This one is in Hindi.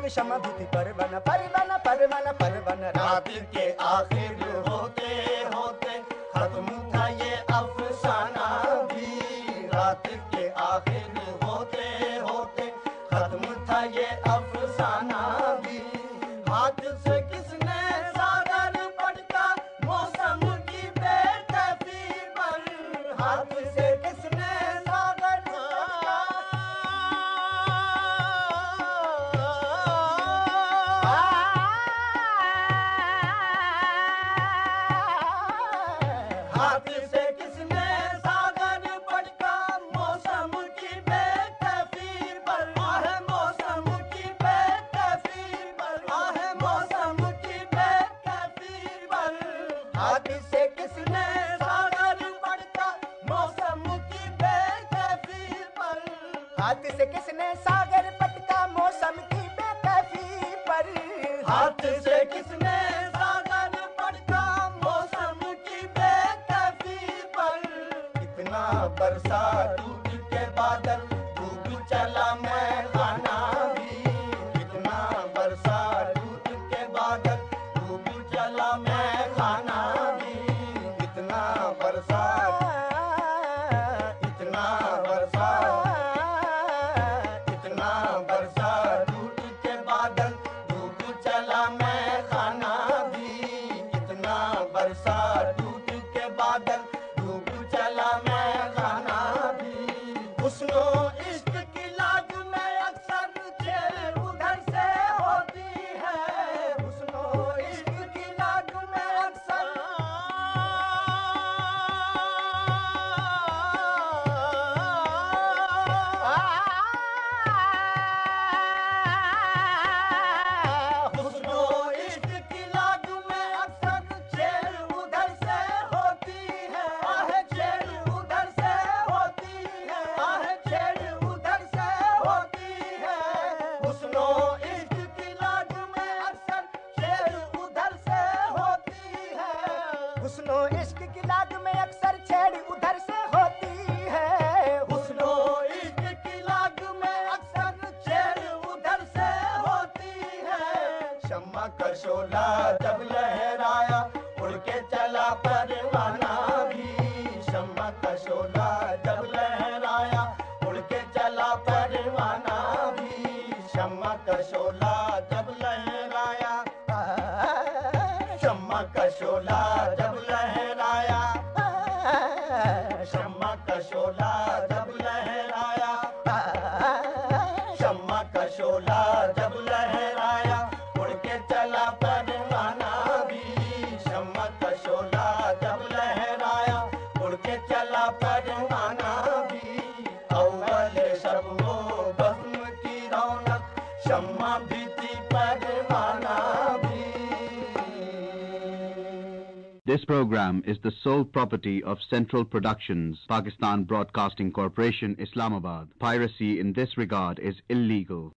शमा भी परवाना परवाना परवाना परवाना। रात के आखिर होते होते खत्म था ये अफसाना भी। रात के आखिर होते होते खत्म था ये अफसाना भी। हाथ से किसने सागर पटका मौसम की बेकैफी पर। हाथ से किसने हाथ से किसने सागर पटका मौसम की बेकैफी पर। हाथ से किसने सागर पटका मौसम की बेकैफी पर। इतना बरसा टूट के बादल डूब चला मैं खाना भी। इतना बरसा टूट के बादल डूब चला मैं खाना भी। इतना बरसा इश्क की लाग में अक्सर छेड़ उधर से होती है। हुस्नो इश्क की लाग में अक्सर छेड़ उधर से होती है। शम्मा का शोला जब लहराया उड़ के चला परवाना भी। शम्मा का शोला जब लहराया उड़ के चला परवाना भी। शम्मा का शोला जब लहराया शम्मा का शोला जब लहराया शम्मा का शोला जब लहराया शम्मा का शोला जब लहराया उड़ के चला परवाना program is the sole property of Central Productions, Pakistan Broadcasting Corporation, Islamabad. Piracy in this regard is illegal.